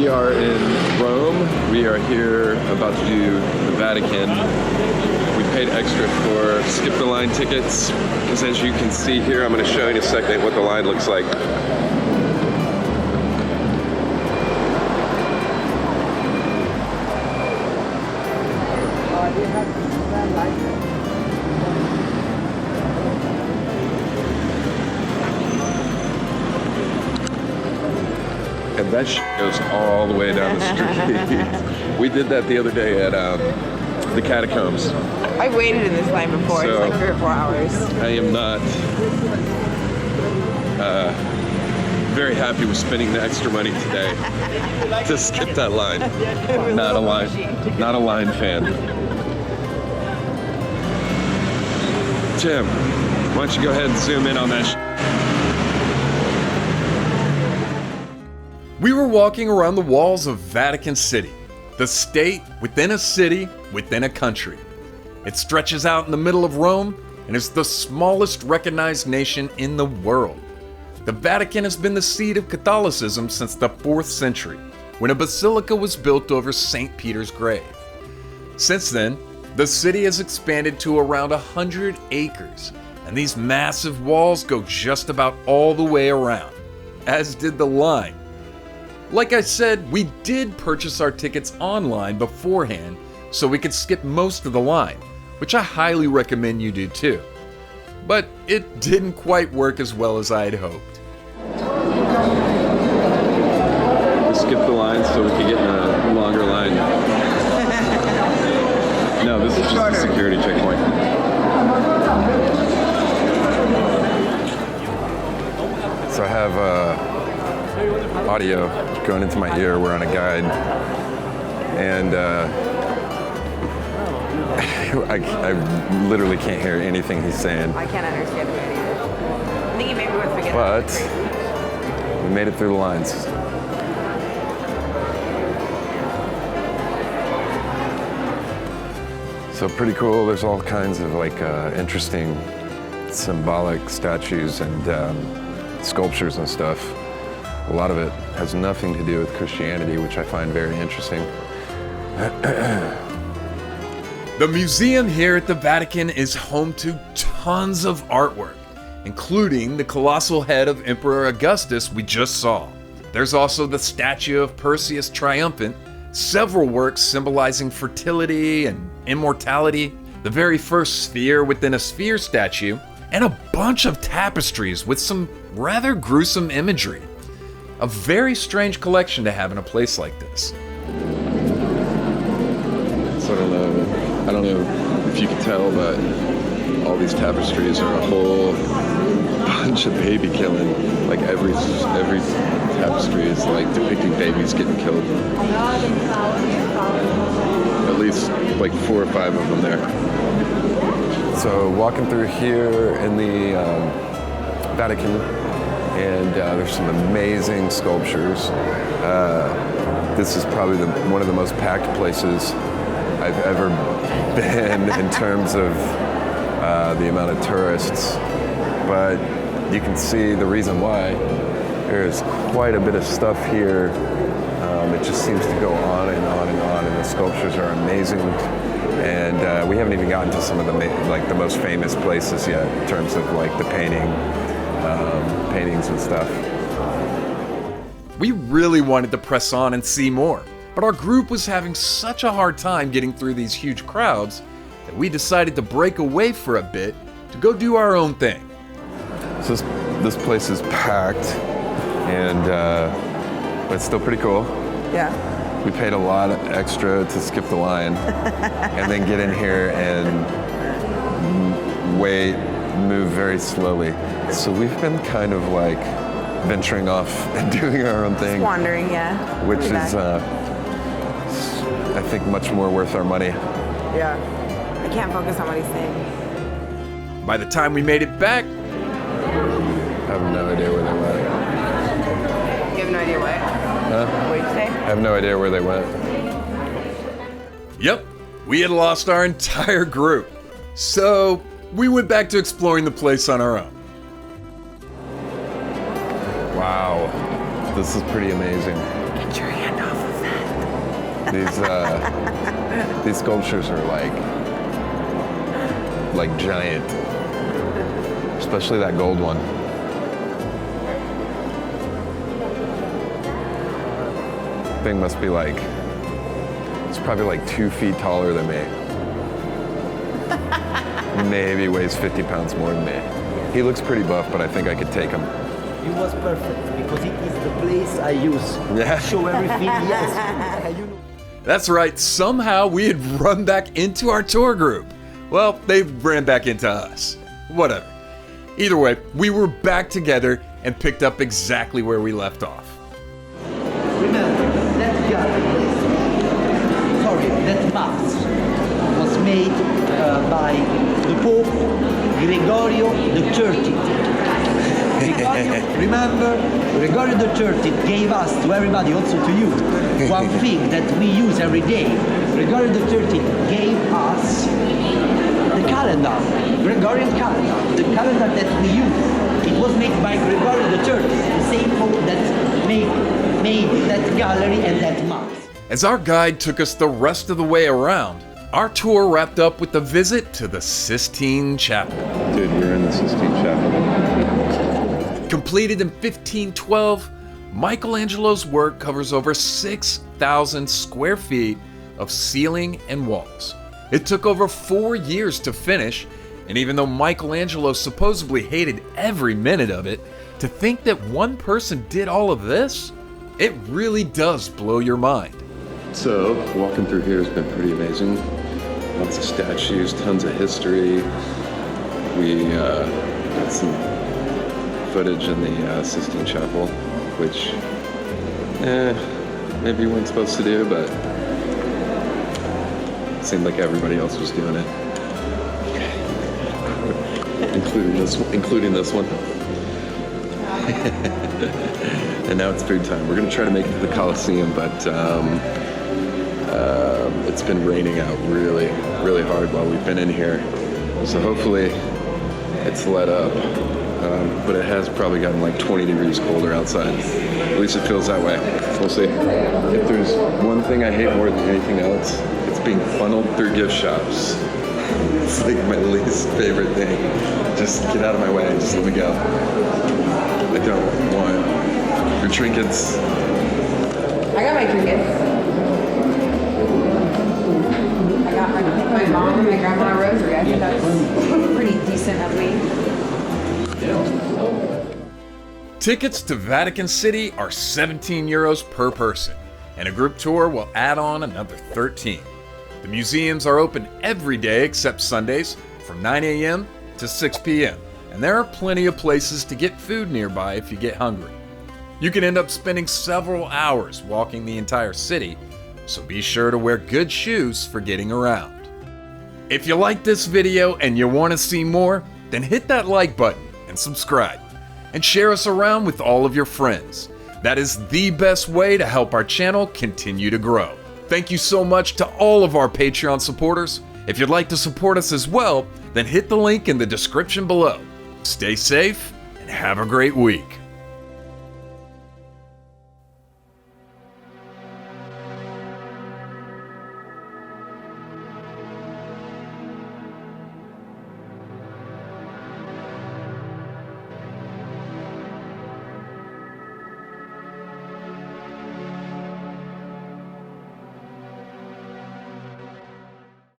We are in Rome. We are here about to do the Vatican. We paid extra for skip the line tickets because, as you can see here, I'm going to show you in a second what the line looks like. And that shit goes all the way down the street. We did that the other day at the catacombs. I waited in this line before. So, it's like 3 or 4 hours. I am not very happy with spending the extra money today to skip that line. Not a line fan. Tim, why don't you go ahead and zoom in on that shit? We were walking around the walls of Vatican City, the state within a city within a country. It stretches out in the middle of Rome and is the smallest recognized nation in the world. The Vatican has been the seat of Catholicism since the 4th century, when a basilica was built over St. Peter's grave. Since then, the city has expanded to around 100 acres, and these massive walls go just about all the way around, as did the line. Like I said, we did purchase our tickets online beforehand so we could skip most of the line, which I highly recommend you do too. But it didn't quite work as well as I had hoped. We skipped the line so we could get in a longer line. No, this is just a security checkpoint. So I have audio going into my ear. We're on a guide, and I literally can't hear anything he's saying. I can't understand it either. I think he maybe was forgetting. But we made it through the lines. So pretty cool. There's all kinds of interesting symbolic statues and sculptures and stuff. A lot of it has nothing to do with Christianity, which I find very interesting. The museum here at the Vatican is home to tons of artwork, including the colossal head of Emperor Augustus we just saw. There's also the statue of Perseus Triumphant, several works symbolizing fertility and immortality, the very first sphere within a sphere statue, and a bunch of tapestries with some rather gruesome imagery. A very strange collection to have in a place like this. So I don't know if you can tell, but all these tapestries are a whole bunch of baby killing. Like every tapestry is like depicting babies getting killed. At least like 4 or 5 of them there. So walking through here in the Vatican, and there's some amazing sculptures. This is probably one of the most packed places I've ever been in terms of the amount of tourists. But you can see the reason why. There's quite a bit of stuff here. It just seems to go on and on and on, and the sculptures are amazing. And we haven't even gotten to some of the most famous places yet in terms of the paintings and stuff. We really wanted to press on and see more, but our group was having such a hard time getting through these huge crowds that we decided to break away for a bit to go do our own thing. So this place is packed, and but it's still pretty cool. Yeah. We paid a lot extra to skip the line and then get in here and move very very So we've been kind of venturing off and doing our own thing. Just wandering, yeah. Which is, I think, much more worth our money. Yeah. I can't focus on what he's saying. By the time we made it back, I have no idea where they went. You have no idea what? Huh? What did you say? I have no idea where they went. yep, we had lost our entire group. So we went back to exploring the place on our own. Wow, this is pretty amazing. Get your hand off These sculptures are like giant, especially that gold one. Thing must be like, it's probably like 2 feet taller than me. Maybe weighs 50 pounds more than me. He looks pretty buff, but I think I could take him. It was perfect because it is the place I use Yeah. to show everything. Yes. You know. That's right, somehow we had run back into our tour group. Well, they ran back into us. Whatever. Either way, we were back together and picked up exactly where we left off. Remember, that that mass was made by the Pope Gregorio XIII. Remember, Gregorio XIII gave us, to everybody, also to you, one thing that we use every day. Gregorio XIII gave us the calendar, Gregorian calendar, the calendar that we use. It was made by Gregorio XIII, the same Pope that made that gallery and that mass. As our guide took us the rest of the way around, our tour wrapped up with a visit to the Sistine Chapel. Dude, we're in the Sistine Chapel. Completed in 1512, Michelangelo's work covers over 6,000 square feet of ceiling and walls. It took over 4 years to finish, and even though Michelangelo supposedly hated every minute of it, to think that one person did all of this, it really does blow your mind. So, walking through here has been pretty amazing. Lots of statues, tons of history. We got some footage in the Sistine Chapel, which maybe you weren't supposed to do, but it seemed like everybody else was doing it. including this one. And now it's food time. We're gonna try to make it to the Colosseum, but it's been raining out really, really hard while we've been in here. So hopefully it's let up. But it has probably gotten like 20 degrees colder outside. At least it feels that way. We'll see. If there's one thing I hate more than anything else, it's being funneled through gift shops. It's like my least favorite thing. Just get out of my way and just let me go. I don't want your trinkets. I got my trinkets. I got my mom and my grandma a rosary. I think that's pretty decent of me. Tickets to Vatican City are 17 euros per person, and a group tour will add on another 13. The museums are open every day except Sundays from 9 a.m. to 6 p.m., and there are plenty of places to get food nearby if you get hungry. You can end up spending several hours walking the entire city, so be sure to wear good shoes for getting around. If you like this video and you want to see more, then hit that like button and subscribe, and share us around with all of your friends. That is the best way to help our channel continue to grow. Thank you so much to all of our Patreon supporters. If you'd like to support us as well, then hit the link in the description below. Stay safe and have a great week.